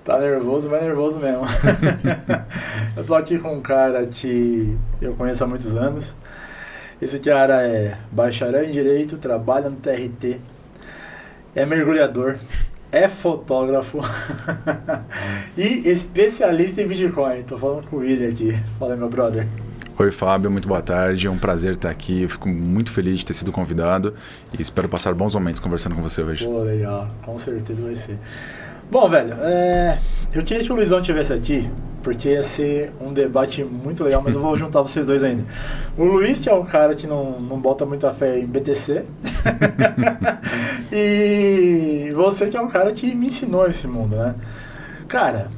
Tá nervoso, mas nervoso mesmo. Eu tô aqui com um cara que eu conheço há muitos anos. Esse cara é bacharel em Direito, trabalha no TRT, é mergulhador, é fotógrafo e especialista em Bitcoin. Tô falando com o William aqui. Fala aí, meu brother. Oi, Fábio, muito boa tarde. É um prazer estar aqui. Eu fico muito feliz de ter sido convidado e espero passar bons momentos conversando com você hoje. Pô, legal. Com certeza vai ser. Bom, velho, eu queria que o Luizão estivesse aqui, porque ia ser um debate muito legal, mas eu vou juntar vocês dois ainda. O Luiz, que é um cara que não bota muita fé em BTC, e você, que é um cara que me ensinou esse mundo, né? Cara,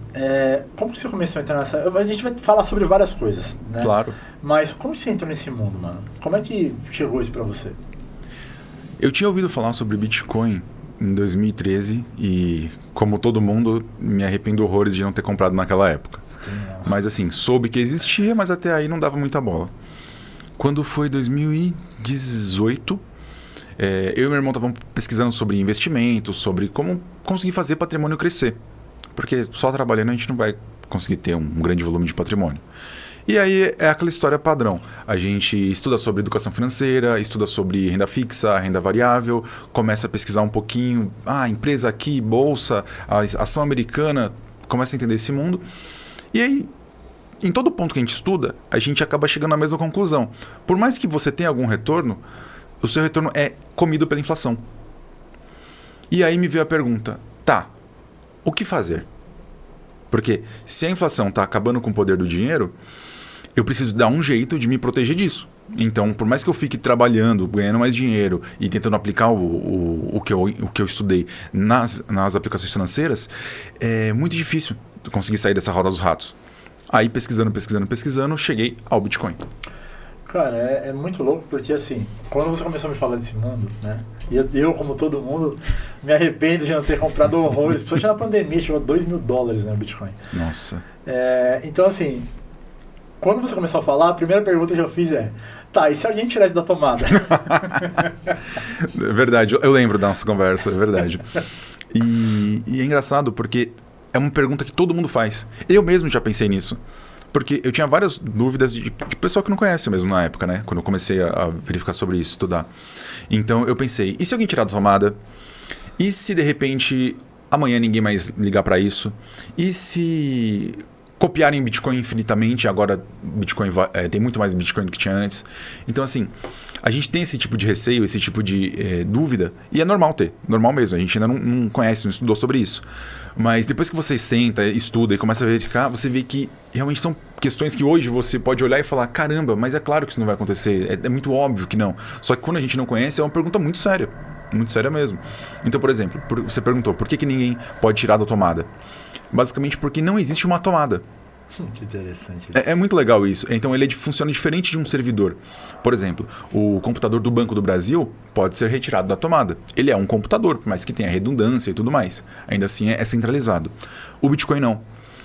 como que você começou a entrar nessa... A gente vai falar sobre várias coisas, né? Claro. Mas como que você entrou nesse mundo, mano? Como é que chegou isso pra você? Eu tinha ouvido falar sobre Bitcoin em 2013 e, como todo mundo, me arrependo horrores de não ter comprado naquela época. Mas assim, soube que existia, mas até aí não dava muita bola. Quando foi 2018, eu e meu irmão estavam pesquisando sobre investimentos, sobre como conseguir fazer patrimônio crescer. Porque só trabalhando a gente não vai conseguir ter um grande volume de patrimônio. E aí é aquela história padrão. A gente estuda sobre educação financeira, estuda sobre renda fixa, renda variável, começa a pesquisar um pouquinho, empresa aqui, bolsa, a ação americana, começa a entender esse mundo. E aí, em todo ponto que a gente estuda, a gente acaba chegando à mesma conclusão. Por mais que você tenha algum retorno, o seu retorno é comido pela inflação. E aí me veio a pergunta, o que fazer? Porque se a inflação está acabando com o poder do dinheiro, eu preciso dar um jeito de me proteger disso. Então, por mais que eu fique trabalhando, ganhando mais dinheiro e tentando aplicar o que eu estudei nas aplicações financeiras, é muito difícil conseguir sair dessa roda dos ratos. Aí, pesquisando, cheguei ao Bitcoin. Cara, é muito louco porque, assim, quando você começou a me falar desse mundo, né? E eu, como todo mundo, me arrependo de não ter comprado horrores. Principalmente na pandemia, chegou a $2.000, né, o Bitcoin. Nossa. Então, assim, quando você começou a falar, a primeira pergunta que eu fiz e se alguém tirasse da tomada? É verdade, eu lembro da nossa conversa, é verdade. E é engraçado porque é uma pergunta que todo mundo faz. Eu mesmo já pensei nisso. Porque eu tinha várias dúvidas de pessoal que não conhece mesmo na época, né? Quando eu comecei a verificar sobre isso, estudar. Então eu pensei, e se alguém tirar da tomada? E se de repente amanhã ninguém mais ligar para isso? E se copiarem Bitcoin infinitamente? Agora Bitcoin tem muito mais Bitcoin do que tinha antes. Então assim, a gente tem esse tipo de receio, esse tipo de dúvida. E é normal ter, normal mesmo. A gente ainda não conhece, não estudou sobre isso. Mas depois que você senta, estuda e começa a verificar, você vê que realmente são questões que hoje você pode olhar e falar, caramba, mas é claro que isso não vai acontecer, é muito óbvio que não. Só que quando a gente não conhece, é uma pergunta muito séria mesmo. Então, por exemplo, você perguntou, por que ninguém pode tirar da tomada? Basicamente porque não existe uma tomada. Que interessante. É muito legal isso. Então ele funciona diferente de um servidor. Por exemplo, o computador do Banco do Brasil pode ser retirado da tomada. Ele é um computador, mas que tem a redundância e tudo mais. Ainda assim é centralizado. O Bitcoin não.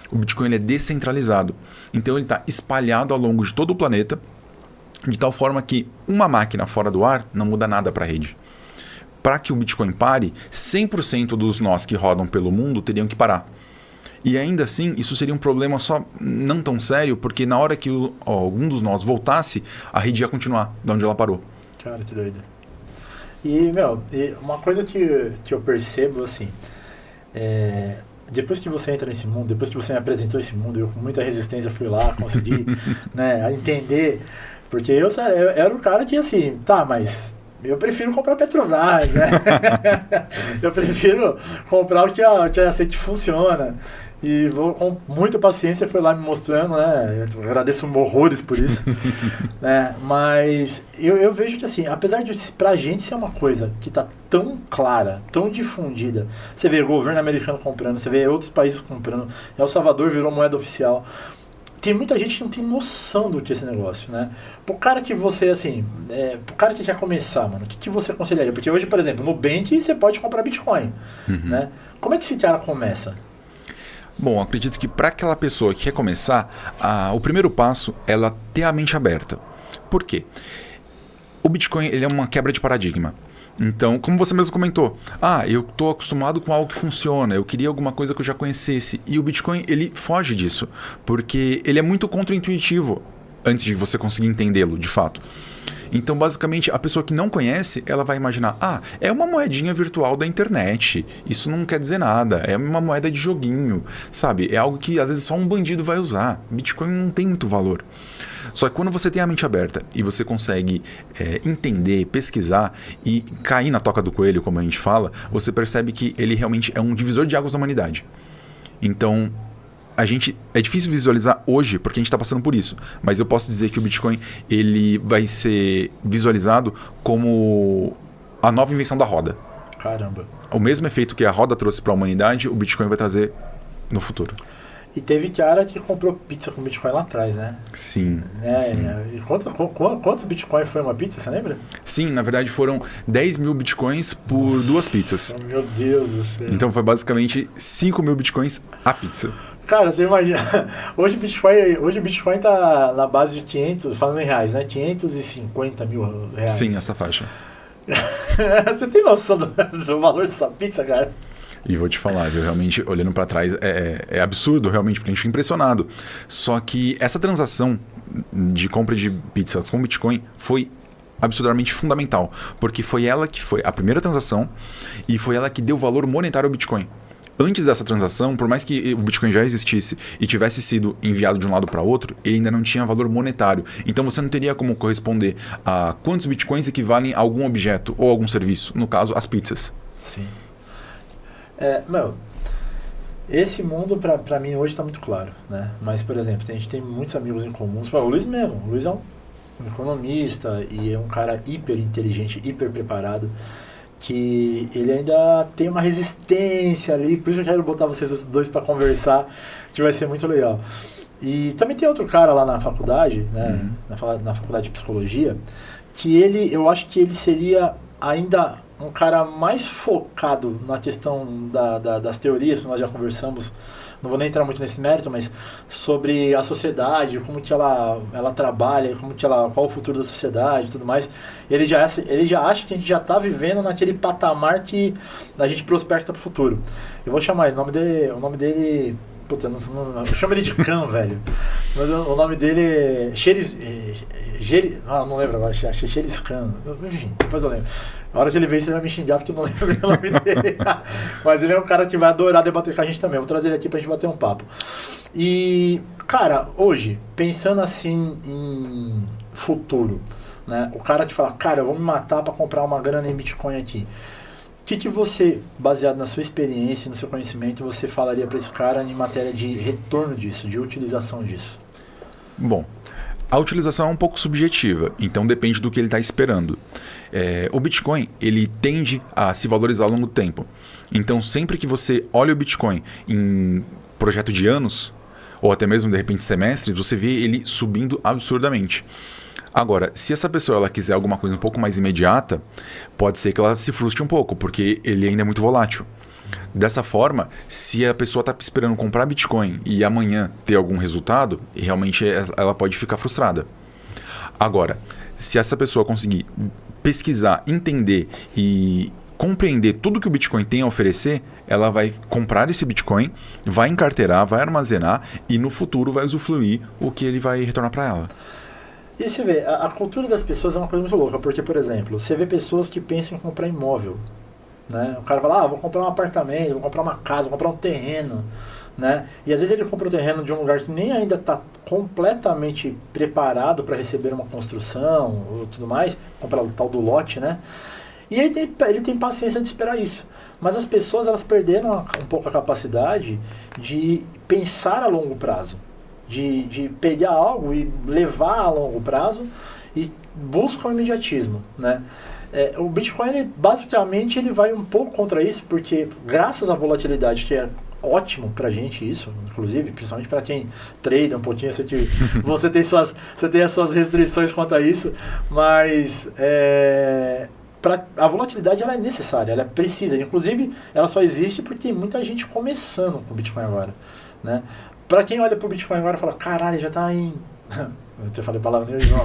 O Bitcoin ele é descentralizado. Então ele está espalhado ao longo de todo o planeta, de tal forma que uma máquina fora do ar não muda nada para a rede. Para que o Bitcoin pare, 100% dos nós que rodam pelo mundo teriam que parar. E ainda assim, isso seria um problema só não tão sério, porque na hora que algum dos nós voltasse, a rede ia continuar de onde ela parou. Cara, que doido. E, uma coisa que eu percebo, assim, depois que você entra nesse mundo, depois que você me apresentou esse mundo, eu com muita resistência fui lá, consegui entender, porque eu era um cara que, assim, mas... Eu prefiro comprar Petrobras, né? Eu prefiro comprar o que a Sete funciona. E vou com muita paciência, foi lá me mostrando, né? Eu agradeço horrores por isso. Né? Mas eu vejo que, assim, apesar de pra gente ser uma coisa que tá tão clara, tão difundida, você vê o governo americano comprando, você vê outros países comprando, El Salvador virou moeda oficial. Tem muita gente que não tem noção do que é esse negócio, né? Pro cara que você, assim, pro cara que quer começar, mano, o que você aconselharia? Porque hoje, por exemplo, no Nubank você pode comprar Bitcoin, né? Como é que esse cara começa? Bom, acredito que para aquela pessoa que quer começar, o primeiro passo é ela ter a mente aberta. Por quê? O Bitcoin ele é uma quebra de paradigma. Então, como você mesmo comentou, eu estou acostumado com algo que funciona, eu queria alguma coisa que eu já conhecesse. E o Bitcoin, ele foge disso, porque ele é muito contraintuitivo antes de você conseguir entendê-lo, de fato. Então, basicamente, a pessoa que não conhece, ela vai imaginar, é uma moedinha virtual da internet, isso não quer dizer nada, é uma moeda de joguinho, sabe? É algo que, às vezes, só um bandido vai usar. Bitcoin não tem muito valor. Só que quando você tem a mente aberta e você consegue entender, pesquisar e cair na toca do coelho, como a gente fala, você percebe que ele realmente é um divisor de águas da humanidade. Então, é difícil visualizar hoje, porque a gente está passando por isso. Mas eu posso dizer que o Bitcoin ele vai ser visualizado como a nova invenção da roda. Caramba. O mesmo efeito que a roda trouxe para a humanidade, o Bitcoin vai trazer no futuro. E teve cara que comprou pizza com Bitcoin lá atrás, né? Sim. Sim. E quantos Bitcoin foi uma pizza, você lembra? Sim, na verdade foram 10 mil Bitcoins por 2 pizzas. Meu Deus do céu. Então foi basicamente 5 mil Bitcoins a pizza. Cara, você imagina, hoje o Bitcoin tá na base de 500, falando em reais, né? 550 mil reais. Sim, essa faixa. Você tem noção do valor dessa pizza, cara? E vou te falar, viu? Realmente, olhando para trás, é absurdo, realmente, porque a gente fica impressionado. Só que essa transação de compra de pizza com Bitcoin foi absurdamente fundamental, porque foi ela que foi a primeira transação e foi ela que deu valor monetário ao Bitcoin. Antes dessa transação, por mais que o Bitcoin já existisse e tivesse sido enviado de um lado para outro, ele ainda não tinha valor monetário. Então você não teria como corresponder a quantos Bitcoins equivalem a algum objeto ou algum serviço. No caso, as pizzas. Sim. Esse mundo pra mim hoje tá muito claro, né? Mas, por exemplo, a gente tem muitos amigos em comuns. O Luiz mesmo. O Luiz é um economista e é um cara hiper inteligente, hiper preparado, que ele ainda tem uma resistência ali, por isso eu quero botar vocês dois para conversar, que vai ser muito legal. E também tem outro cara lá na faculdade, né, na faculdade de psicologia, que eu acho que ele seria ainda um cara mais focado na questão das teorias, que nós já conversamos, não vou nem entrar muito nesse mérito, mas sobre a sociedade, como que ela trabalha, qual o futuro da sociedade e tudo mais. Ele já acha que a gente já está vivendo naquele patamar que a gente prospecta para o futuro. Eu vou chamar ele, o nome dele puta, eu chamo ele de Khan, velho. Mas o nome dele é não lembro agora, acho que é Sheris Khan. Enfim, depois eu lembro. A hora que ele veio, você vai me xingar porque eu não lembro o nome dele. Mas ele é um cara que vai adorar debater com a gente também. Eu vou trazer ele aqui pra gente bater um papo. E, cara, hoje, pensando assim em futuro, né? O cara te fala, cara, eu vou me matar pra comprar uma grana em Bitcoin aqui. O que você, baseado na sua experiência, no seu conhecimento, você falaria pra esse cara em matéria de retorno disso, de utilização disso? Bom, a utilização é um pouco subjetiva, então depende do que ele está esperando. O Bitcoin, ele tende a se valorizar ao longo do tempo. Então, sempre que você olha o Bitcoin em projeto de anos, ou até mesmo, de repente, semestres, você vê ele subindo absurdamente. Agora, se essa pessoa ela quiser alguma coisa um pouco mais imediata, pode ser que ela se frustre um pouco, porque ele ainda é muito volátil. Dessa forma, se a pessoa está esperando comprar Bitcoin e amanhã ter algum resultado, realmente ela pode ficar frustrada. Agora, se essa pessoa conseguir pesquisar, entender e compreender tudo que o Bitcoin tem a oferecer, ela vai comprar esse Bitcoin, vai encarteirar, vai armazenar e no futuro vai usufruir o que ele vai retornar para ela. E você vê, a cultura das pessoas é uma coisa muito louca, porque, por exemplo, você vê pessoas que pensam em comprar imóvel, né? O cara fala, vou comprar um apartamento, vou comprar uma casa, vou comprar um terreno, né? E às vezes ele compra o terreno de um lugar que nem ainda está completamente preparado para receber uma construção ou tudo mais, comprar o tal do lote, né? E aí ele tem paciência de esperar isso. Mas as pessoas, elas perderam um pouco a capacidade de pensar a longo prazo. De pegar algo e levar a longo prazo e busca o imediatismo, né? O Bitcoin, basicamente, ele vai um pouco contra isso, porque graças à volatilidade, que é ótimo pra gente isso, inclusive, principalmente para quem trade um pouquinho, eu sei que você tem as suas restrições quanto a isso, mas a volatilidade ela é necessária, ela é precisa, inclusive ela só existe porque tem muita gente começando com o Bitcoin agora, né? Para quem olha pro Bitcoin agora e fala, caralho, já tá em Eu até falei palavra nenhuma.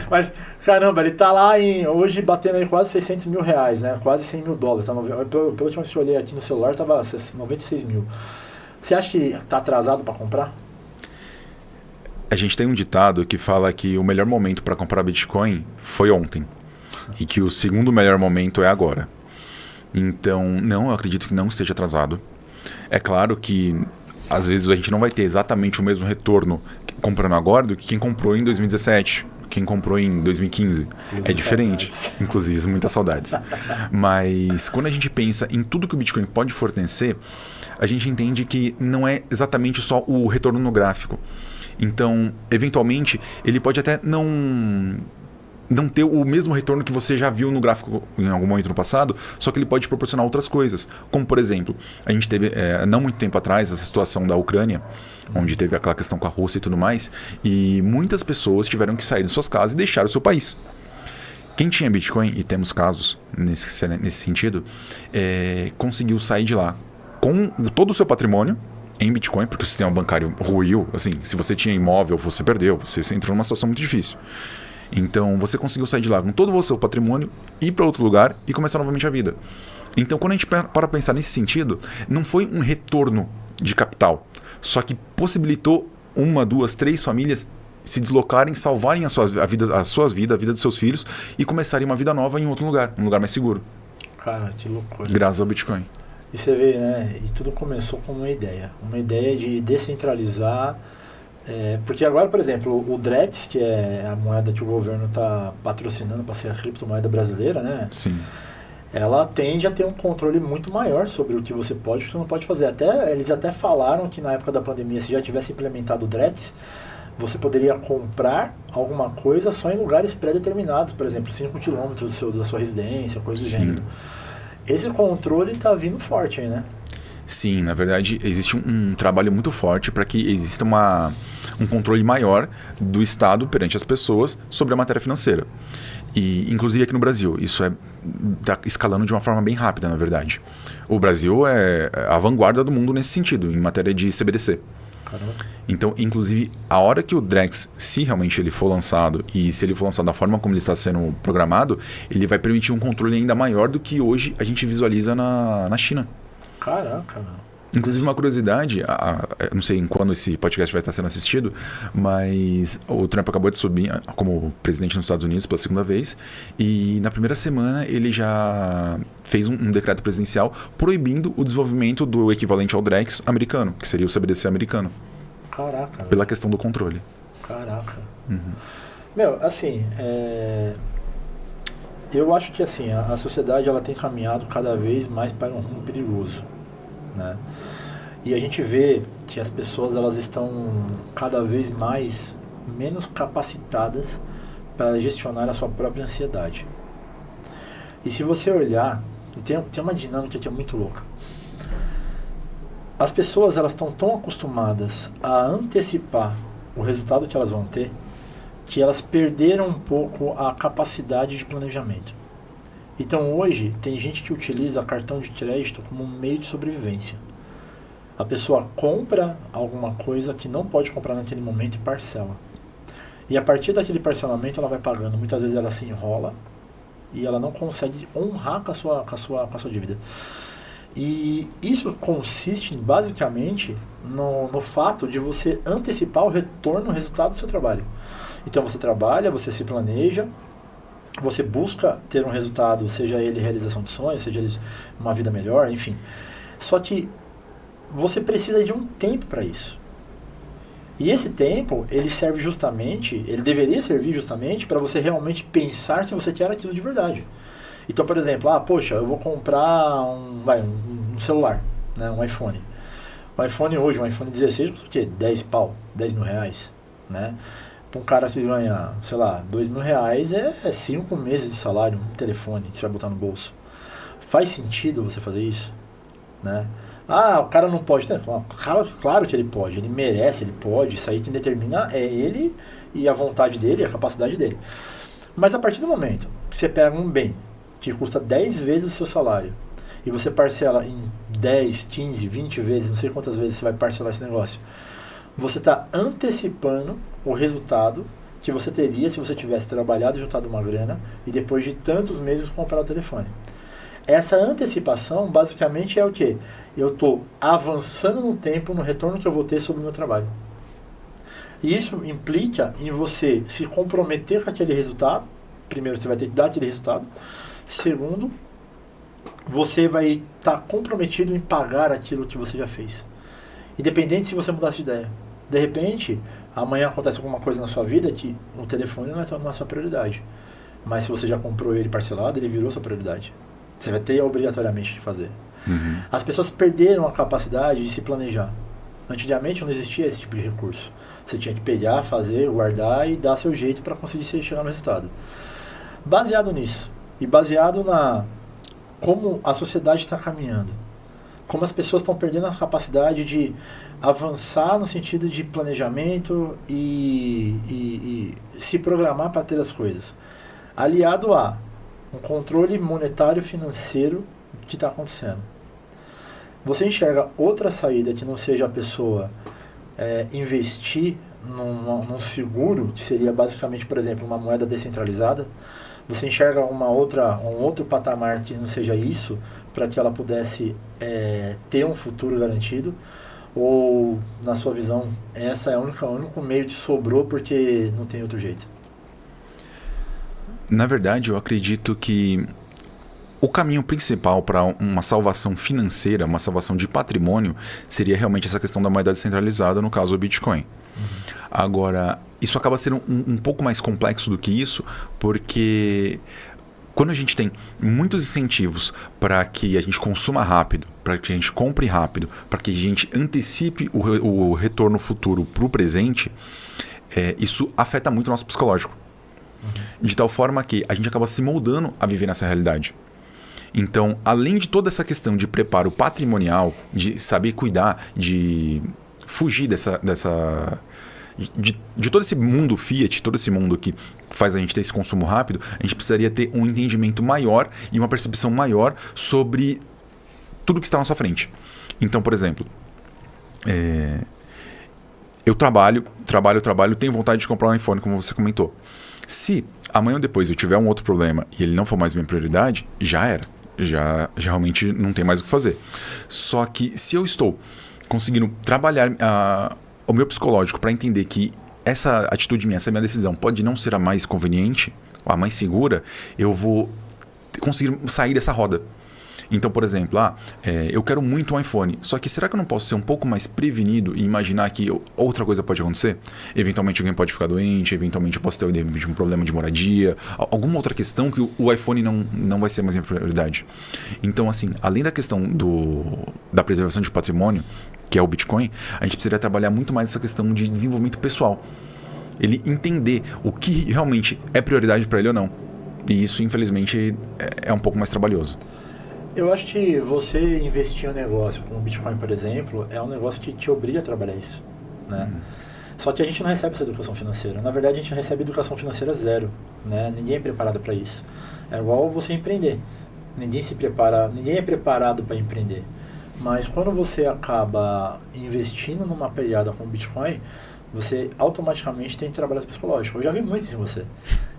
Mas, caramba, ele tá lá hoje batendo aí quase 600 mil reais, né? Quase 100 mil dólares. Tá pelo último que eu olhei aqui no celular, tava 96 mil. Você acha que tá atrasado para comprar? A gente tem um ditado que fala que o melhor momento para comprar Bitcoin foi ontem. E que o segundo melhor momento é agora. Então, não, eu acredito que não esteja atrasado. É claro que às vezes a gente não vai ter exatamente o mesmo retorno comprando agora do que quem comprou em 2017, quem comprou em 2015. É diferente. Saudades. Inclusive, muitas saudades. Mas quando a gente pensa em tudo que o Bitcoin pode fornecer, a gente entende que não é exatamente só o retorno no gráfico. Então, eventualmente, ele pode até não ter o mesmo retorno que você já viu no gráfico em algum momento no passado, só que ele pode proporcionar outras coisas. Como, por exemplo, a gente teve, não muito tempo atrás, essa situação da Ucrânia, onde teve aquela questão com a Rússia e tudo mais, e muitas pessoas tiveram que sair de suas casas e deixar o seu país. Quem tinha Bitcoin, e temos casos nesse sentido, conseguiu sair de lá com todo o seu patrimônio em Bitcoin, porque o sistema bancário ruiu. Assim, se você tinha imóvel, você perdeu, você entrou numa situação muito difícil. Então, você conseguiu sair de lá com todo o seu patrimônio, ir para outro lugar e começar novamente a vida. Então, quando a gente para pensar nesse sentido, não foi um retorno de capital, só que possibilitou 1, 2, 3 famílias se deslocarem, salvarem a vida dos seus filhos e começarem uma vida nova em outro lugar, um lugar mais seguro. Cara, que loucura. Graças ao Bitcoin. E você vê, né? E tudo começou com uma ideia de descentralizar. Porque agora, por exemplo, o DREX, que é a moeda que o governo está patrocinando para ser a criptomoeda brasileira, né? Sim. Ela tende a ter um controle muito maior sobre o que você pode e o que você não pode fazer. Eles até falaram que na época da pandemia, se já tivesse implementado o DREX, você poderia comprar alguma coisa só em lugares pré-determinados, por exemplo, 5 km da sua residência, coisa do gênero. Esse controle está vindo forte aí, né? Sim, na verdade, existe um trabalho muito forte para que exista um controle maior do Estado perante as pessoas sobre a matéria financeira. E, inclusive, aqui no Brasil, isso está escalando de uma forma bem rápida, na verdade. O Brasil é a vanguarda do mundo nesse sentido, em matéria de CBDC. Caramba. Então, inclusive, a hora que o DREX, se realmente ele for lançado, e se ele for lançado da forma como ele está sendo programado, ele vai permitir um controle ainda maior do que hoje a gente visualiza na China. Caraca, meu. Inclusive, uma curiosidade, não sei em quando esse podcast vai estar sendo assistido, mas o Trump acabou de subir como presidente nos Estados Unidos pela segunda vez, e na primeira semana ele já fez um decreto presidencial proibindo o desenvolvimento do equivalente ao DREX americano, que seria o CBDC americano. Caraca. Pela questão do controle. Caraca. Uhum. Meu, assim, eu acho que assim, a sociedade ela tem caminhado cada vez mais para um rumo perigoso, né? E a gente vê que as pessoas elas estão cada vez menos capacitadas para gestionar a sua própria ansiedade. E se você olhar, tem uma dinâmica que é muito louca. As pessoas elas estão tão acostumadas a antecipar o resultado que elas vão ter, que elas perderam um pouco a capacidade de planejamento. Então hoje tem gente que utiliza cartão de crédito como um meio de sobrevivência. A pessoa compra alguma coisa que não pode comprar naquele momento e parcela. E a partir daquele parcelamento ela vai pagando. Muitas vezes ela se enrola e ela não consegue honrar com a sua dívida. E isso consiste basicamente no fato de você antecipar o retorno, o resultado do seu trabalho. Então você trabalha, você se planeja, você busca ter um resultado, seja ele realização de sonhos, seja ele uma vida melhor, enfim. Só que você precisa de um tempo para isso. E esse tempo, ele deveria servir justamente para você realmente pensar se você quer aquilo de verdade. Então, por exemplo, poxa, eu vou comprar um celular, né, um iPhone. O iPhone hoje, um iPhone 16, custa o quê? 10 mil reais, né? Para um cara que ganha, sei lá, 2 mil reais é 5 meses de salário, um telefone que você vai botar no bolso. Faz sentido você fazer isso? Né? O cara não pode. Claro que ele pode, ele merece, ele pode. Isso aí quem determina é ele e a vontade dele, a capacidade dele. Mas a partir do momento que você pega um bem que custa 10 vezes o seu salário e você parcela em 10, 15, 20 vezes, não sei quantas vezes você vai parcelar esse negócio, você está antecipando o resultado que você teria se você tivesse trabalhado e juntado uma grana e depois de tantos meses comprar o telefone. Essa antecipação basicamente é o quê? Eu estou avançando no tempo, no retorno que eu vou ter sobre o meu trabalho. E isso implica em você se comprometer com aquele resultado. Primeiro, você vai ter que dar aquele resultado. Segundo, você vai estar comprometido em pagar aquilo que você já fez. Independente se você mudasse de ideia. De repente, amanhã acontece alguma coisa na sua vida que o telefone não é a sua prioridade. Mas se você já comprou ele parcelado, ele virou sua prioridade. Você vai ter obrigatoriamente que fazer. Uhum. As pessoas perderam a capacidade de se planejar. Antigamente não existia esse tipo de recurso. Você tinha que pegar, fazer, guardar e dar seu jeito para conseguir chegar no resultado. Baseado nisso, e baseado na como a sociedade está caminhando, como as pessoas estão perdendo a capacidade de avançar no sentido de planejamento e se programar para ter as coisas, aliado a um controle monetário financeiro que está acontecendo. Você enxerga outra saída que não seja a pessoa investir num seguro, que seria basicamente, por exemplo, uma moeda descentralizada? Você enxerga um outro patamar que não seja isso, para que ela pudesse ter um futuro garantido? Ou, na sua visão, essa é o único meio que sobrou porque não tem outro jeito? Na verdade, eu acredito que o caminho principal para uma salvação financeira, uma salvação de patrimônio, seria realmente essa questão da moeda descentralizada, no caso o Bitcoin. Uhum. Agora, isso acaba sendo um pouco mais complexo do que isso, porque quando a gente tem muitos incentivos para que a gente consuma rápido, para que a gente compre rápido, para que a gente antecipe o retorno futuro para o presente, isso afeta muito o nosso psicológico. Uhum. De tal forma que a gente acaba se moldando a viver nessa realidade. Então, além de toda essa questão de preparo patrimonial, de saber cuidar, de fugir de todo esse mundo Fiat, todo esse mundo que faz a gente ter esse consumo rápido, a gente precisaria ter um entendimento maior e uma percepção maior sobre tudo que está na sua frente. Então, por exemplo, eu trabalho, tenho vontade de comprar um iPhone, como você comentou. Se amanhã ou depois eu tiver um outro problema e ele não for mais minha prioridade, já era. Já realmente não tem mais o que fazer. Só que se eu estou conseguindo trabalhar o meu psicológico para entender que essa atitude minha, essa minha decisão pode não ser a mais conveniente, a mais segura, eu vou conseguir sair dessa roda. Então, por exemplo, eu quero muito um iPhone, só que será que eu não posso ser um pouco mais prevenido e imaginar que outra coisa pode acontecer? Eventualmente alguém pode ficar doente, eventualmente eu posso ter um problema de moradia, alguma outra questão que o iPhone não vai ser mais minha prioridade. Então, assim, além da questão da preservação de patrimônio, que é o Bitcoin, a gente precisaria trabalhar muito mais essa questão de desenvolvimento pessoal. Ele entender o que realmente é prioridade para ele ou não. E isso, infelizmente, é um pouco mais trabalhoso. Eu acho que você investir em um negócio como o Bitcoin, por exemplo, é um negócio que te obriga a trabalhar isso, né? Só que a gente não recebe essa educação financeira. Na verdade, a gente recebe educação financeira zero, né? Ninguém é preparado para isso. É igual você empreender. Ninguém é preparado para empreender. Mas quando você acaba investindo numa pegada como o Bitcoin, você automaticamente tem que trabalhar esse psicológico. Eu já vi muito isso em você.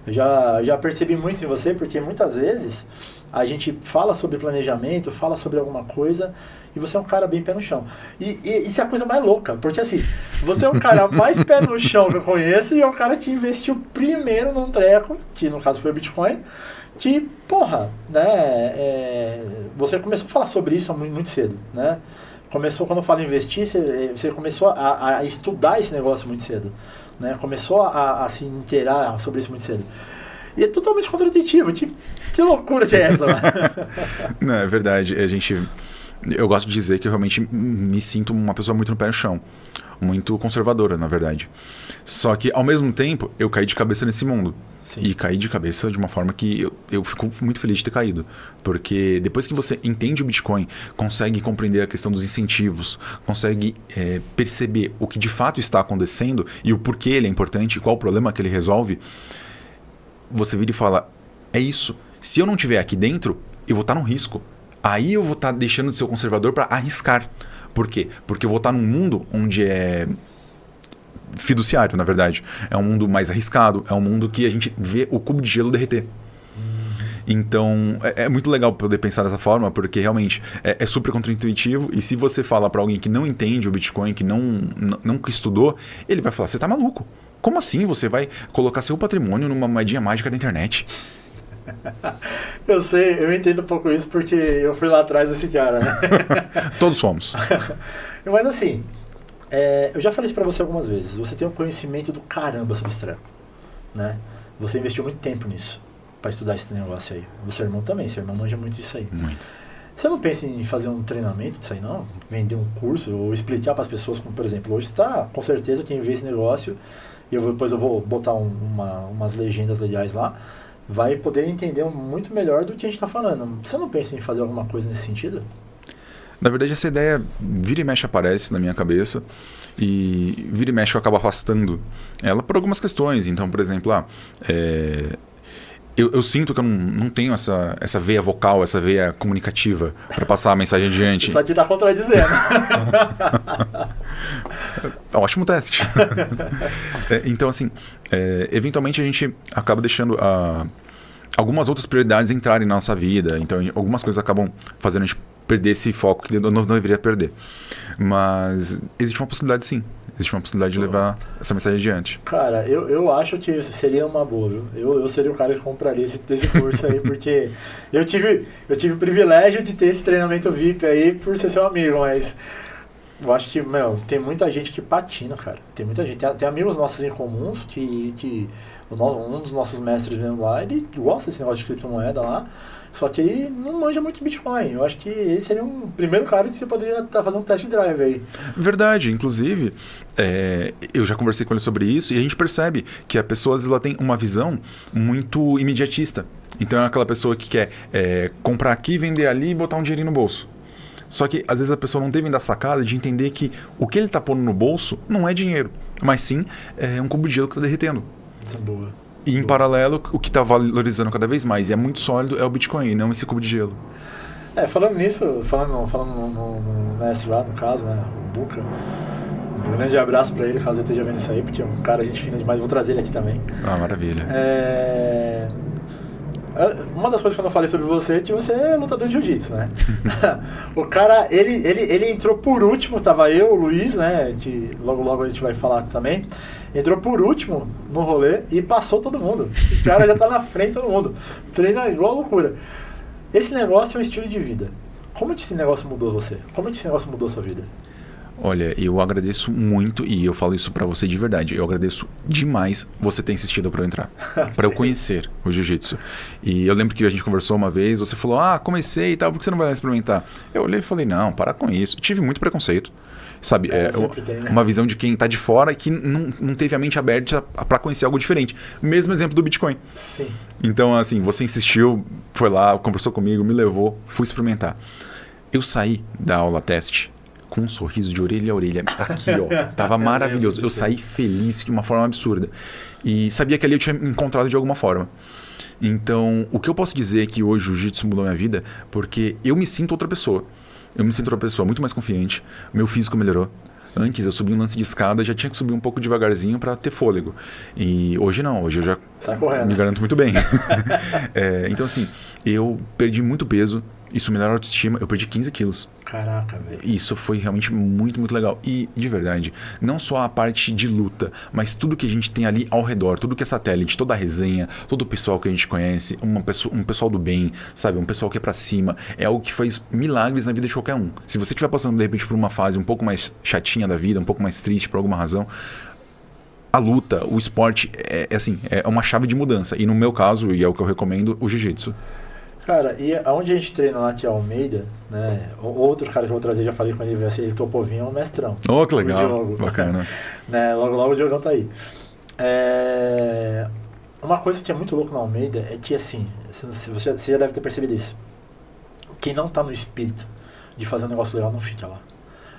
Eu já percebi muito em você, porque muitas vezes a gente fala sobre planejamento, fala sobre alguma coisa, e você é um cara bem pé no chão. E isso é a coisa mais louca, porque assim, você é um cara mais pé no chão que eu conheço, e é um cara que investiu primeiro num treco, que no caso foi o Bitcoin, que, porra, né, você começou a falar sobre isso muito cedo, né? Quando eu falo investir, você começou a estudar esse negócio muito cedo, né? Começou a se inteirar sobre isso muito cedo. E é totalmente contraditivo. Que loucura que é essa? Não, é verdade. Eu gosto de dizer que eu realmente me sinto uma pessoa muito no pé no chão. Muito conservadora, na verdade. Só que, ao mesmo tempo, eu caí de cabeça nesse mundo. Sim. E caí de cabeça de uma forma que eu fico muito feliz de ter caído. Porque depois que você entende o Bitcoin, consegue compreender a questão dos incentivos, consegue perceber o que de fato está acontecendo e o porquê ele é importante, qual o problema que ele resolve, você vira e fala, é isso. Se eu não estiver aqui dentro, eu vou estar num risco. Aí eu vou estar deixando de ser conservador para arriscar. Por quê? Porque eu vou estar num mundo onde é fiduciário, na verdade. É um mundo mais arriscado, é um mundo que a gente vê o cubo de gelo derreter. Então, é muito legal poder pensar dessa forma, porque realmente é super contraintuitivo. E se você fala para alguém que não entende o Bitcoin, que nunca estudou, ele vai falar, você tá maluco? Como assim você vai colocar seu patrimônio numa moedinha mágica da internet? Eu sei, eu entendo um pouco isso porque eu fui lá atrás desse cara, né? Todos fomos. Mas assim, eu já falei isso pra você algumas vezes. Você tem um conhecimento do caramba sobre esse treco, né? Você investiu muito tempo nisso, pra estudar esse negócio aí. O seu irmão também, seu irmão manja muito disso aí. Muito. Você não pensa em fazer um treinamento disso aí, não? Vender um curso ou explicar para as pessoas, como por exemplo, hoje está, com certeza, quem vê esse negócio, e depois eu vou botar umas legendas legais lá, vai poder entender muito melhor do que a gente está falando. Você não pensa em fazer alguma coisa nesse sentido? Na verdade, essa ideia vira e mexe aparece na minha cabeça, e vira e mexe eu acabo afastando ela por algumas questões. Então, por exemplo, eu sinto que eu não tenho essa veia vocal, essa veia comunicativa para passar a mensagem adiante. Isso aqui tá contradizendo. Ótimo teste. Então, assim, eventualmente a gente acaba deixando algumas outras prioridades entrarem na nossa vida. Então, algumas coisas acabam fazendo a gente perder esse foco que não deveria perder. Mas existe uma possibilidade, sim. Existe uma possibilidade de levar essa mensagem adiante. Cara, eu acho que seria uma boa, viu? Eu seria o cara que compraria esse curso aí, porque eu tive o privilégio de ter esse treinamento VIP aí por ser seu amigo, mas eu acho que, tem muita gente que patina, cara. Tem muita gente. Tem amigos nossos em comuns que um dos nossos mestres mesmo lá, ele gosta desse negócio de criptomoeda lá, só que ele não manja muito Bitcoin. Eu acho que ele seria um primeiro cara que você poderia estar fazendo um test drive aí. Verdade. Inclusive, eu já conversei com ele sobre isso e a gente percebe que a pessoa, às vezes, ela tem uma visão muito imediatista. Então, é aquela pessoa que quer comprar aqui, vender ali e botar um dinheirinho no bolso. Só que, às vezes, a pessoa não teve ainda a sacada de entender que o que ele está pondo no bolso não é dinheiro, mas sim um cubo de gelo que está derretendo. Isso é boa. E, em paralelo, o que está valorizando cada vez mais e é muito sólido é o Bitcoin, e não esse cubo de gelo. Falando nisso, falando no mestre lá, no caso, né, o Buca, um grande abraço pra ele, caso eu esteja vendo isso aí, porque é um cara gente fina demais, vou trazer ele aqui também. Ah, maravilha. Uma das coisas que eu não falei sobre você é que você é lutador de jiu-jitsu, né? O cara, ele entrou por último, tava eu, o Luiz, né, que logo a gente vai falar também, entrou por último no rolê e passou todo mundo. O cara já tá na frente de todo mundo. Treina igual loucura. Esse negócio é um estilo de vida. Como que esse negócio mudou você? Como que esse negócio mudou a sua vida? Olha, eu agradeço muito, e eu falo isso pra você de verdade, eu agradeço demais você ter insistido pra eu entrar, pra eu conhecer o jiu-jitsu. E eu lembro que a gente conversou uma vez, você falou, comecei e tal, por que você não vai lá experimentar? Eu olhei e falei, não, para com isso. Tive muito preconceito, sabe? Tem, né? Uma visão de quem tá de fora e que não teve a mente aberta pra conhecer algo diferente. Mesmo exemplo do Bitcoin. Sim. Então, assim, você insistiu, foi lá, conversou comigo, me levou, fui experimentar. Eu saí da aula teste com um sorriso de orelha a orelha. Aqui, ó. Tava maravilhoso. Eu saí feliz de uma forma absurda. E sabia que ali eu tinha me encontrado de alguma forma. Então, o que eu posso dizer é que hoje o jiu-jitsu mudou minha vida porque eu me sinto outra pessoa. Eu me sinto outra pessoa muito mais confiante. Meu físico melhorou. Antes eu subia um lance de escada, já tinha que subir um pouco devagarzinho para ter fôlego. E hoje não, hoje eu já me garanto muito bem. Então assim, eu perdi muito peso, isso melhorou a autoestima, eu perdi 15 quilos. Caraca, velho. Isso foi realmente muito, muito legal. E, de verdade, não só a parte de luta, mas tudo que a gente tem ali ao redor, tudo que é satélite, toda a resenha, todo o pessoal que a gente conhece, um pessoal do bem, sabe? Um pessoal que é pra cima, é algo que faz milagres na vida de qualquer um. Se você estiver passando, de repente, por uma fase um pouco mais chatinha da vida, um pouco mais triste por alguma razão, a luta, o esporte, é uma chave de mudança. E no meu caso, e é o que eu recomendo, o jiu-jitsu. Cara, e aonde a gente treina lá, que é Almeida, né? Outro cara que eu vou trazer, já falei com ele, ele topou vir, é um mestrão. Oh, que legal. Diogo, bacana. Né? Logo o Diogão tá aí. Uma coisa que é muito louco na Almeida é que, assim, você já deve ter percebido isso. Quem não tá no espírito de fazer um negócio legal não fica lá.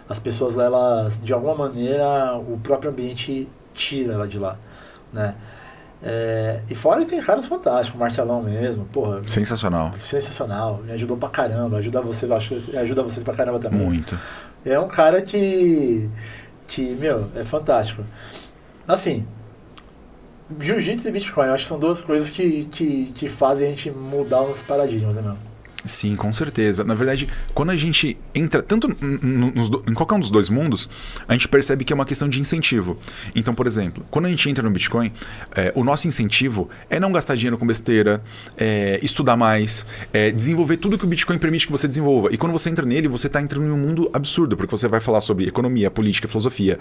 As pessoas lá, elas, de alguma maneira, o próprio ambiente tira ela de lá, né? E fora tem caras fantásticos, o Marcelão mesmo, porra. Sensacional. Me ajudou pra caramba, ajuda você pra caramba também. Muito. É um cara que é fantástico. assim, jiu-jitsu e Bitcoin, eu acho que são duas coisas que fazem a gente mudar uns paradigmas, né, meu? Sim, com certeza. Na verdade, quando a gente entra tanto em qualquer um dos dois mundos, a gente percebe que é uma questão de incentivo. Então, por exemplo, quando a gente entra no Bitcoin, o nosso incentivo é não gastar dinheiro com besteira, estudar mais, desenvolver tudo que o Bitcoin permite que você desenvolva. E quando você entra nele, você está entrando em um mundo absurdo, porque você vai falar sobre economia, política, filosofia,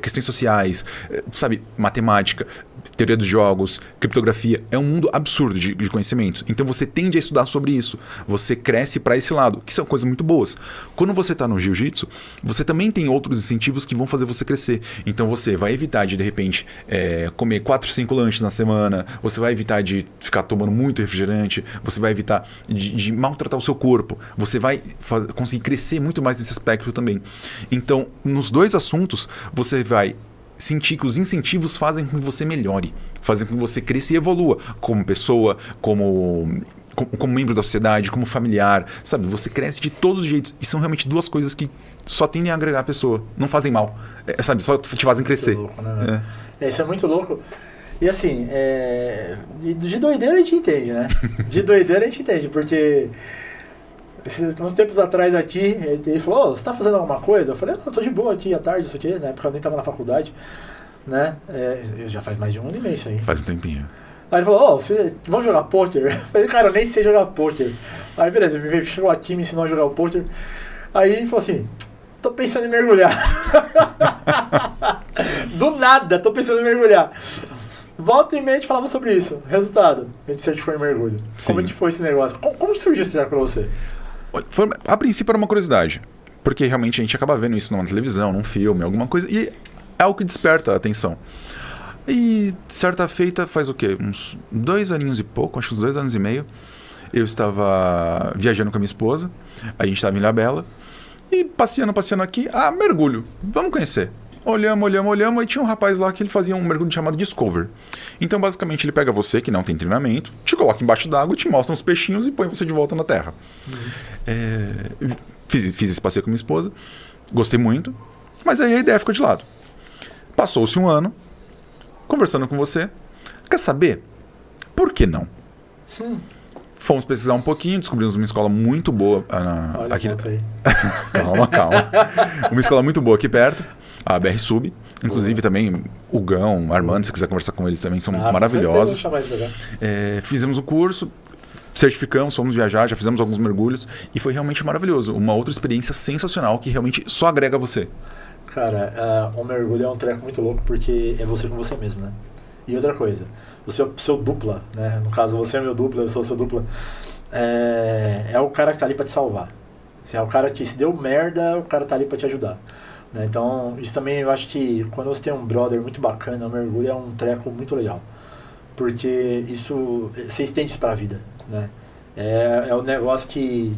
questões sociais, sabe, matemática, teoria dos jogos, criptografia. É um mundo absurdo de conhecimento. Então você tende a estudar sobre isso. Você cresce para esse lado, que são coisas muito boas. Quando você está no jiu-jitsu, você também tem outros incentivos que vão fazer você crescer. Então você vai evitar de repente, comer 4, 5 lanches na semana, você vai evitar de ficar tomando muito refrigerante, você vai evitar de maltratar o seu corpo, você vai conseguir crescer muito mais nesse aspecto também. Então, nos dois assuntos, você vai sentir que os incentivos fazem com que você melhore, fazem com que você cresça e evolua como pessoa, como membro da sociedade, como familiar, sabe? Você cresce de todos os jeitos. E são realmente duas coisas que só tendem a agregar a pessoa, não fazem mal, sabe? Só te fazem crescer. Louco, né, isso é muito louco. E assim, de doideira a gente entende, né? De doideira a gente entende, porque uns tempos atrás aqui, ele falou, você tá fazendo alguma coisa? Eu falei, eu tô de boa aqui à tarde, isso aqui, né? Porque eu nem tava na faculdade, né? Já faz mais de 1 ano e meio isso aí. Faz um tempinho. Aí ele falou, vamos jogar poker? Eu falei, cara, eu nem sei jogar poker. Aí beleza, chegou aqui, me ensinou a jogar o poker. Aí ele falou assim, tô pensando em mergulhar. Do nada, tô pensando em mergulhar. Volta e meia a gente falava sobre isso. Resultado, a gente certificou em mergulho. Sim. Como que foi esse negócio? Como surgiu esse treco pra você? A princípio era uma curiosidade, porque realmente a gente acaba vendo isso numa televisão, num filme, alguma coisa, e é algo que desperta a atenção. E certa feita, faz o quê? Uns 2 aninhos e pouco, acho que uns 2 anos e meio, eu estava viajando com a minha esposa, a gente estava em Ilhabela, e passeando aqui, mergulho, vamos conhecer. Olhamos, e tinha um rapaz lá que ele fazia um mergulho chamado Discover. Então, basicamente, ele pega você, que não tem treinamento, te coloca embaixo d'água, te mostra uns peixinhos e põe você de volta na terra. Fiz esse passeio com minha esposa, gostei muito, mas aí a ideia ficou de lado. Passou-se 1 ano, conversando com você, quer saber? Por que não? Fomos pesquisar um pouquinho, descobrimos uma escola muito boa aqui. Calma. Uma escola muito boa aqui perto, a BR Sub. Inclusive também o Gão, o Armando, se você quiser conversar com eles também, são maravilhosos. Fizemos o curso, certificamos, fomos viajar, já fizemos alguns mergulhos e foi realmente maravilhoso. Uma outra experiência sensacional que realmente só agrega a você. Cara, o mergulho é um treco muito louco porque é você com você mesmo, né? E outra coisa, o seu dupla, né? No caso, você é meu dupla, eu sou o seu dupla. É o cara que tá ali pra te salvar. Se é o cara que se deu merda, o cara tá ali pra te ajudar. Né? Então, isso também eu acho que quando você tem um brother muito bacana, o mergulho é um treco muito legal. Porque isso, você estende isso pra vida, né? É um negócio que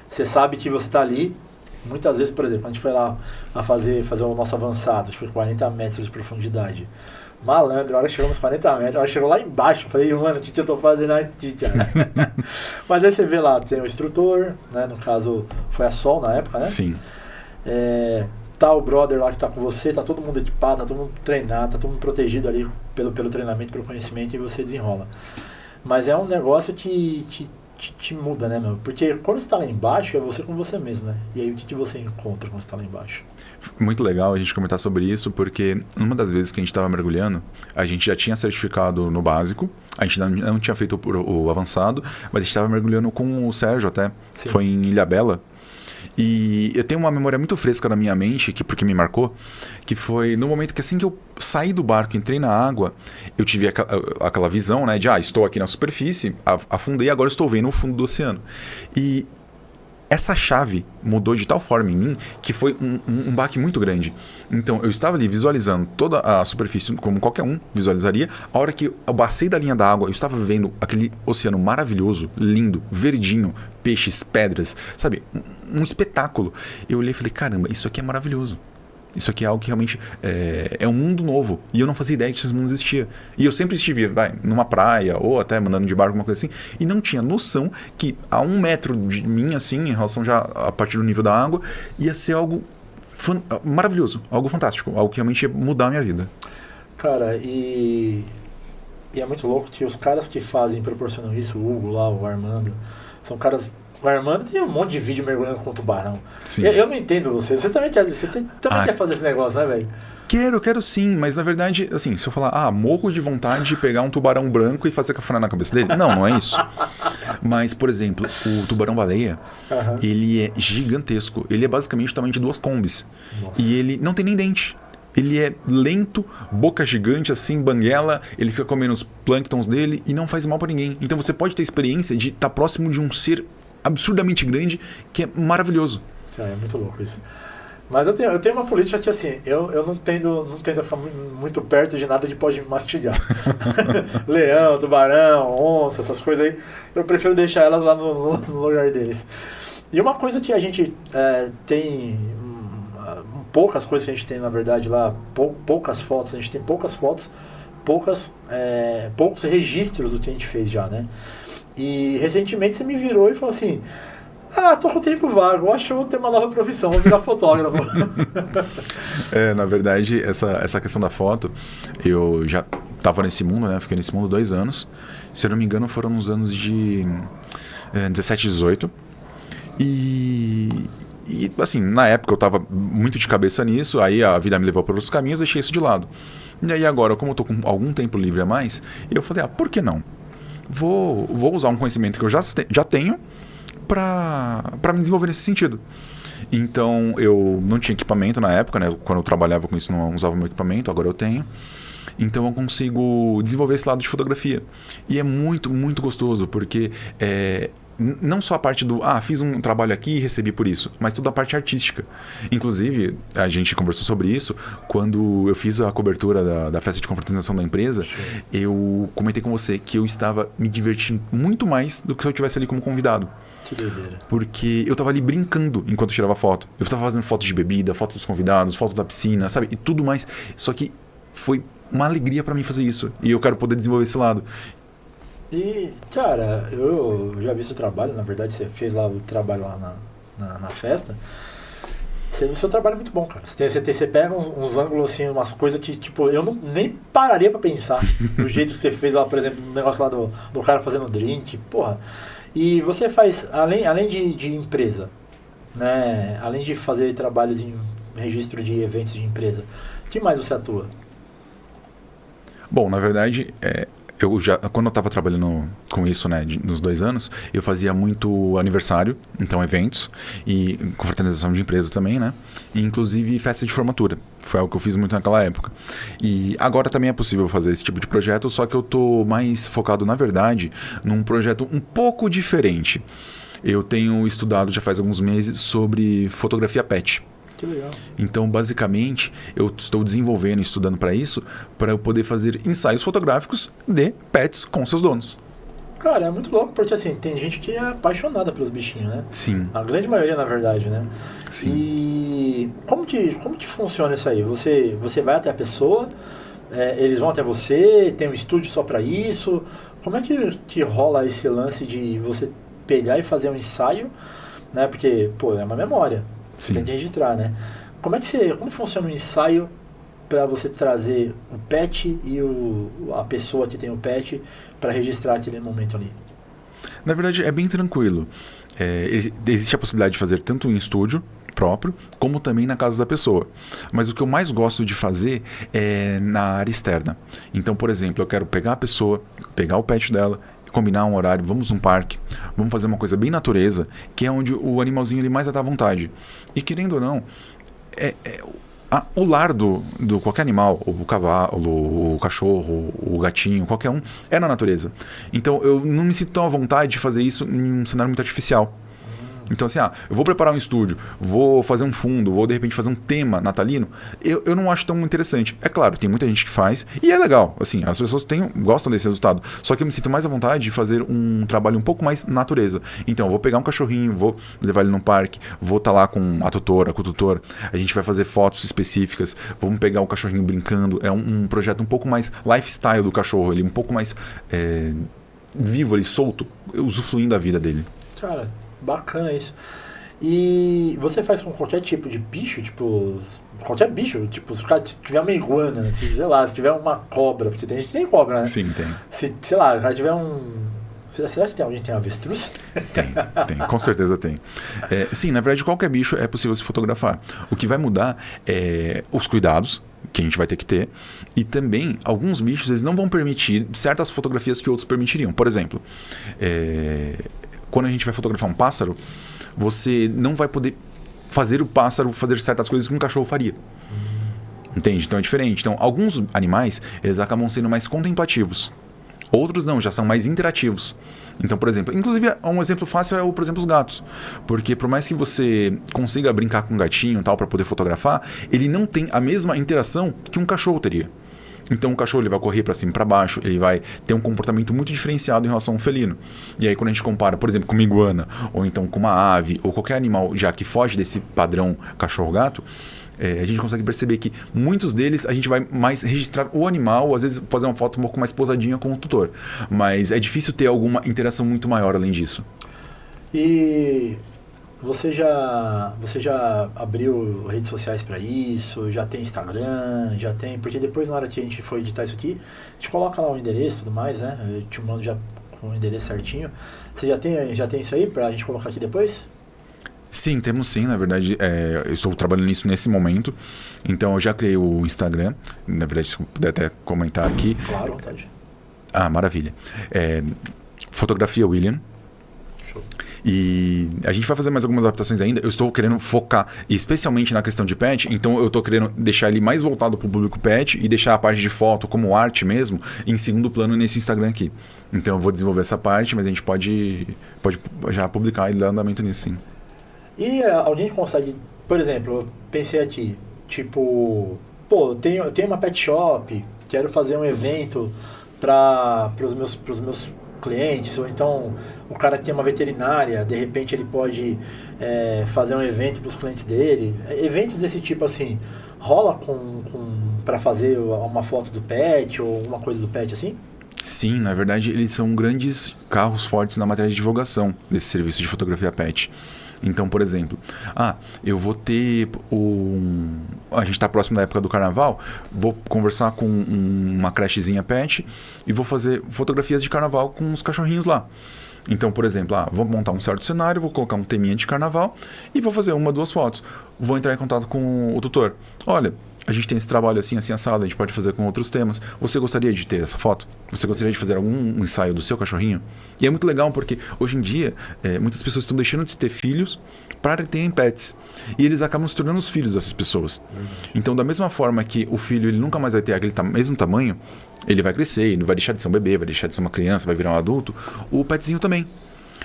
você sabe que você tá ali. Muitas vezes, por exemplo, quando a gente foi lá a fazer o nosso avançado, a gente foi 40 metros de profundidade. Malandro, a hora que chegou nos 40 metros, a hora que chegou lá embaixo, eu falei, mano, o que eu tô fazendo aqui, cara? Mas aí você vê lá, tem o instrutor, né? No caso, foi a Sol na época, né? Sim. Tá o brother lá que tá com você, tá todo mundo equipado, tá todo mundo treinado, tá todo mundo protegido ali pelo treinamento, pelo conhecimento, e você desenrola. Mas é um negócio que te muda, né, meu? Porque quando você tá lá embaixo, é você com você mesmo, né? E aí o que você encontra quando você tá lá embaixo? Muito legal a gente comentar sobre isso, porque uma das vezes que a gente estava mergulhando, a gente já tinha certificado no básico, a gente não tinha feito o avançado, mas a gente estava mergulhando com o Sérgio até. Sim. Foi em Ilhabela. E eu tenho uma memória muito fresca na minha mente, porque me marcou, que foi no momento que assim que eu saí do barco, entrei na água, eu tive aquela visão, né, de estou aqui na superfície, afundei, agora estou vendo o fundo do oceano. E essa chave mudou de tal forma em mim que foi um baque muito grande. Então eu estava ali visualizando toda a superfície como qualquer um visualizaria. A hora que eu passei da linha da água, eu estava vendo aquele oceano maravilhoso, lindo, verdinho, peixes, pedras, sabe? Um espetáculo. Eu olhei e falei, caramba, isso aqui é maravilhoso. Isso aqui é algo que realmente é um mundo novo. E eu não fazia ideia que esse mundo existia. E eu sempre estive numa praia, ou até mandando de barco, alguma coisa assim, e não tinha noção que a 1 metro de mim, assim, em relação já a partir do nível da água, ia ser algo maravilhoso, algo fantástico, algo que realmente ia mudar a minha vida. Cara, e é muito louco que os caras que proporcionam isso, o Hugo lá, o Armando, são caras... O Armando tem um monte de vídeo mergulhando com o tubarão. Sim. Eu não entendo você. Você também quer fazer esse negócio, né, velho? Quero sim, mas na verdade, assim, se eu falar, morro de vontade de pegar um tubarão branco e fazer cafuné na cabeça dele, não é isso. Mas, por exemplo, o tubarão-baleia, ele é gigantesco. Ele é basicamente o tamanho de 2 Kombis. Nossa. E ele não tem nem dente. Ele é lento, boca gigante, assim, banguela, ele fica comendo os plânctons dele e não faz mal pra ninguém. Então você pode ter a experiência de estar próximo de um ser absurdamente grande, que é maravilhoso. É muito louco isso. Mas eu tenho uma política que, assim, eu não tendo a ficar muito perto de nada que pode me mastigar. Leão, tubarão, onça, essas coisas aí, eu prefiro deixar elas lá no lugar deles. E uma coisa que a gente tem... poucas coisas que a gente tem, na verdade, lá, poucas fotos, a gente tem poucas fotos, poucos registros do que a gente fez já, né? E recentemente você me virou e falou assim... tô com tempo vago, acho que eu vou ter uma nova profissão, vou virar fotógrafo. Na verdade, essa questão da foto, eu já estava nesse mundo, né? Fiquei nesse mundo 2 anos. Se eu não me engano, foram nos anos de 17, 18. E assim, na época eu estava muito de cabeça nisso, aí a vida me levou para outros caminhos, deixei isso de lado. E aí agora, como eu estou com algum tempo livre a mais, eu falei, por que não? Vou usar um conhecimento que eu já tenho para me desenvolver nesse sentido. Então, eu não tinha equipamento na época, né? Quando eu trabalhava com isso, não usava meu equipamento, agora eu tenho. Então, eu consigo desenvolver esse lado de fotografia. E é muito, muito gostoso, porque não só a parte do, fiz um trabalho aqui e recebi por isso, mas toda a parte artística. Inclusive, a gente conversou sobre isso, quando eu fiz a cobertura da festa de confraternização da empresa, eu comentei com você que eu estava me divertindo muito mais do que se eu estivesse ali como convidado. Que doideira. Porque eu tava ali brincando enquanto eu tirava foto. Eu tava fazendo foto de bebida, foto dos convidados, foto da piscina, sabe? E tudo mais. Só que foi uma alegria pra mim fazer isso. E eu quero poder desenvolver esse lado. E, cara, eu já vi seu trabalho. Na verdade, você fez lá o trabalho lá na festa. O seu trabalho é muito bom, cara. Você pega uns ângulos, assim, umas coisas que, tipo, eu nem pararia pra pensar. Do jeito que você fez lá, por exemplo, o negócio lá do cara fazendo drink. Porra. E você faz, além de empresa, né? Além de fazer trabalhos em registro de eventos de empresa, que mais você atua? Bom, na verdade, quando eu estava trabalhando com isso, né, nos 2 anos, eu fazia muito aniversário, então eventos, e confraternização de empresa também, né? E inclusive festa de formatura. Foi algo que eu fiz muito naquela época. E agora também é possível fazer esse tipo de projeto, só que eu tô mais focado, na verdade, num projeto um pouco diferente. Eu tenho estudado já faz alguns meses sobre fotografia pet. Que legal. Então, basicamente, eu estou desenvolvendo e estudando para isso, para eu poder fazer ensaios fotográficos de pets com seus donos. Cara, é muito louco, porque assim, tem gente que é apaixonada pelos bichinhos, né? Sim. A grande maioria, na verdade, né? Sim. E como que funciona isso aí? Você vai até a pessoa, eles vão até você, tem um estúdio só para isso? Como é que rola esse lance de você pegar e fazer um ensaio, né? Porque, é uma memória. Você tem que registrar, né? Como funciona o ensaio para você trazer o pet e a pessoa que tem o pet para registrar aquele momento ali? Na verdade, é bem tranquilo. Existe a possibilidade de fazer tanto em estúdio próprio, como também na casa da pessoa. Mas o que eu mais gosto de fazer é na área externa. Então, por exemplo, eu quero pegar a pessoa, pegar o pet dela, combinar um horário, vamos num parque, vamos fazer uma coisa bem natureza, que é onde o animalzinho ele mais está à vontade. E querendo ou não, o lar do qualquer animal, o cavalo, o cachorro, o gatinho, qualquer um, é na natureza. Então eu não me sinto tão à vontade de fazer isso em um cenário muito artificial. Então assim, eu vou preparar um estúdio, vou fazer um fundo, vou de repente fazer um tema natalino, eu não acho tão interessante. É claro, tem muita gente que faz e é legal, assim, as pessoas gostam desse resultado, só que eu me sinto mais à vontade de fazer um trabalho um pouco mais natureza. Então eu vou pegar um cachorrinho, vou levar ele num parque, vou estar lá com a tutora, com o tutor, a gente vai fazer fotos específicas, vamos pegar o cachorrinho brincando, é um projeto um pouco mais lifestyle do cachorro, ele um pouco mais vivo, ele solto, usufruindo da vida dele. Cara, bacana isso. E você faz com qualquer tipo de bicho, tipo, qualquer bicho, tipo, se o cara tiver uma iguana, sei lá, se tiver uma cobra, porque tem gente que tem cobra, né? Sim, tem. Se, sei lá, o cara tiver um... Será que tem alguém que tem avestruz? Tem, com certeza tem. Sim, na verdade, qualquer bicho é possível se fotografar. O que vai mudar é os cuidados que a gente vai ter que ter, e também alguns bichos eles não vão permitir certas fotografias que outros permitiriam. Por exemplo, quando a gente vai fotografar um pássaro, você não vai poder fazer o pássaro fazer certas coisas que um cachorro faria. Entende? Então é diferente. Então, alguns animais, eles acabam sendo mais contemplativos. Outros não, já são mais interativos. Então, por exemplo, inclusive um exemplo fácil é, por exemplo, os gatos. Porque por mais que você consiga brincar com um gatinho e tal para poder fotografar, ele não tem a mesma interação que um cachorro teria. Então o cachorro ele vai correr para cima e para baixo, ele vai ter um comportamento muito diferenciado em relação a um felino. E aí quando a gente compara, por exemplo, com uma iguana, ou então com uma ave, ou qualquer animal já que foge desse padrão cachorro-gato, a gente consegue perceber que muitos deles a gente vai mais registrar o animal, ou às vezes fazer uma foto um pouco mais posadinha com o tutor. Mas é difícil ter alguma interação muito maior além disso. E você já abriu redes sociais para isso? Já tem Instagram? Já tem... Porque depois, na hora que a gente for editar isso aqui, a gente coloca lá o endereço e tudo mais, né? Eu te mando já com o endereço certinho. Você já tem isso aí pra gente colocar aqui depois? Sim, temos sim, na verdade, eu estou trabalhando nisso nesse momento, então eu já criei o Instagram, na verdade, se puder até comentar aqui. Claro, à vontade. Ah, maravilha. Fotografia William. Show. E a gente vai fazer mais algumas adaptações ainda. Eu estou querendo focar especialmente na questão de pet, então eu estou querendo deixar ele mais voltado para o público pet e deixar a parte de foto como arte mesmo em segundo plano nesse Instagram aqui. Então eu vou desenvolver essa parte, mas a gente pode já publicar e dar andamento nisso sim. E alguém consegue, por exemplo, eu pensei aqui, tipo, pô, eu tenho uma pet shop, quero fazer um evento para os meus clientes, ou então o cara que tem uma veterinária, de repente ele pode fazer um evento para os clientes dele. Eventos desse tipo assim, rola para fazer uma foto do pet ou alguma coisa do pet assim? Sim, na verdade eles são grandes carros fortes na matéria de divulgação desse serviço de fotografia pet. Então, por exemplo, eu vou ter a gente está próximo da época do carnaval, vou conversar com uma crechezinha pet e vou fazer fotografias de carnaval com os cachorrinhos lá. Então, por exemplo, vou montar um certo cenário, vou colocar um teminha de carnaval e vou fazer 1, 2 fotos. Vou entrar em contato com o tutor. Olha, a gente tem esse trabalho assim assado, a gente pode fazer com outros temas. Você gostaria de ter essa foto? Você gostaria de fazer algum ensaio do seu cachorrinho? E é muito legal porque hoje em dia muitas pessoas estão deixando de ter filhos para terem pets. E eles acabam se tornando os filhos dessas pessoas. Então, da mesma forma que o filho ele nunca mais vai ter aquele mesmo tamanho, ele vai crescer, ele vai deixar de ser um bebê, vai deixar de ser uma criança, vai virar um adulto, o petzinho também.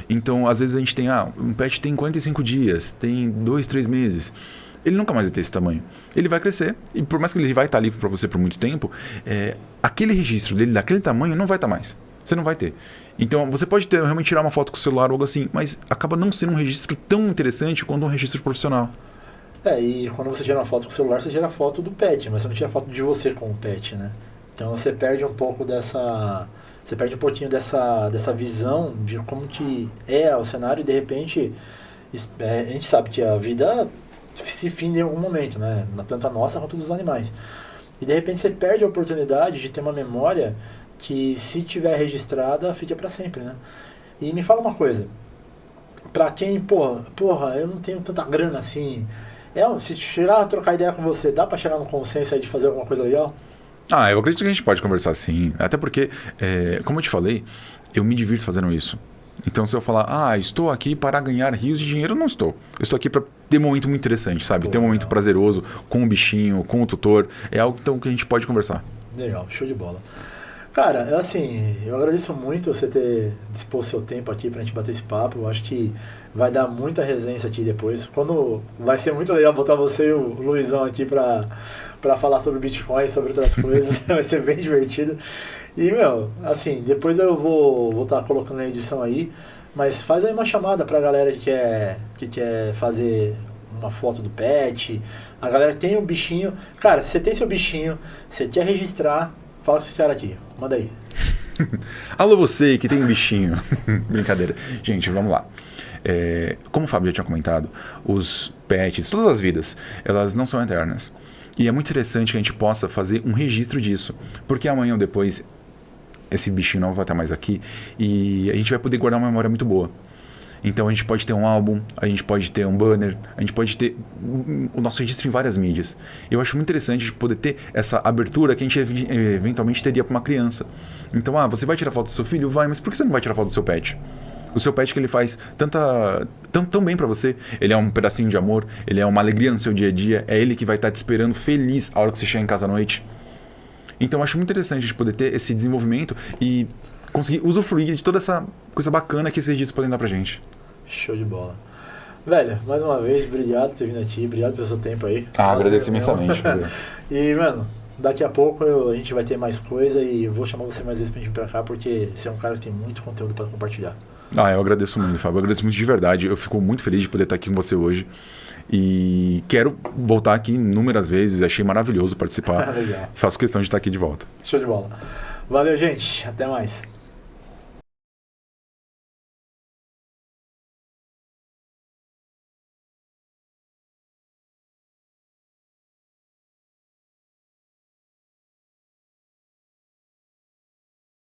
Então, às vezes a gente tem, um pet tem 45 dias, tem 2, 3 meses. Ele nunca mais vai ter esse tamanho. Ele vai crescer, e por mais que ele vai estar ali para você por muito tempo, aquele registro dele daquele tamanho não vai estar mais. Você não vai ter. Então, você pode realmente tirar uma foto com o celular ou algo assim, mas acaba não sendo um registro tão interessante quanto um registro profissional. E quando você tira uma foto com o celular, você tira a foto do pet, mas você não tira a foto de você com o pet, né? Então você perde um pouco você perde um pouquinho dessa visão de como que é o cenário e de repente a gente sabe que a vida se finda em algum momento, né? Tanto a nossa quanto dos animais. E de repente você perde a oportunidade de ter uma memória que, se tiver registrada, fica para sempre, né? E me fala uma coisa, pra quem, porra, eu não tenho tanta grana assim, se chegar a trocar ideia com você, dá pra chegar no consenso aí de fazer alguma coisa legal? Eu acredito que a gente pode conversar sim. Até porque, como eu te falei, eu me divirto fazendo isso. Então, se eu falar, estou aqui para ganhar rios de dinheiro, eu não estou. Eu estou aqui para ter um momento muito interessante, sabe? Ter um momento prazeroso com o bichinho, com o tutor. É algo então, que a gente pode conversar. Legal, show de bola. Cara, assim, eu agradeço muito você ter disposto seu tempo aqui pra gente bater esse papo. Eu acho que vai dar muita resenha isso aqui depois. Vai ser muito legal botar você e o Luizão aqui pra falar sobre Bitcoin e sobre outras coisas. Vai ser bem divertido. E, assim, depois eu vou estar colocando na edição aí, mas faz aí uma chamada pra galera que quer fazer uma foto do pet, a galera que tem um bichinho. Cara, se você tem seu bichinho, você quer registrar, fala com esse cara aqui, manda aí. Alô você que tem um bichinho. Brincadeira. Gente, vamos lá. Como o Fábio já tinha comentado, os pets, todas as vidas, elas não são eternas. E é muito interessante que a gente possa fazer um registro disso. Porque amanhã ou depois, esse bichinho não vai estar mais aqui e a gente vai poder guardar uma memória muito boa. Então a gente pode ter um álbum, a gente pode ter um banner, a gente pode ter o nosso registro em várias mídias. Eu acho muito interessante de poder ter essa abertura que a gente eventualmente teria para uma criança. Então, você vai tirar foto do seu filho? Vai, mas por que você não vai tirar foto do seu pet? O seu pet que ele faz tão bem para você, ele é um pedacinho de amor, ele é uma alegria no seu dia a dia, é ele que vai estar te esperando feliz a hora que você chegar em casa à noite. Então eu acho muito interessante a gente poder ter esse desenvolvimento e conseguir usufruir de toda essa coisa bacana que esses registros podem dar pra gente. Show de bola. Velho, mais uma vez, obrigado por ter vindo aqui, obrigado pelo seu tempo aí. Agradeço imensamente. E, mano, daqui a pouco a gente vai ter mais coisa e eu vou chamar você mais vezes pra gente vir pra cá, porque você é um cara que tem muito conteúdo pra compartilhar. Eu agradeço muito, Fábio. Eu agradeço muito de verdade. Eu fico muito feliz de poder estar aqui com você hoje. E quero voltar aqui inúmeras vezes. Achei maravilhoso participar. Legal. Faço questão de estar aqui de volta. Show de bola. Valeu, gente. Até mais.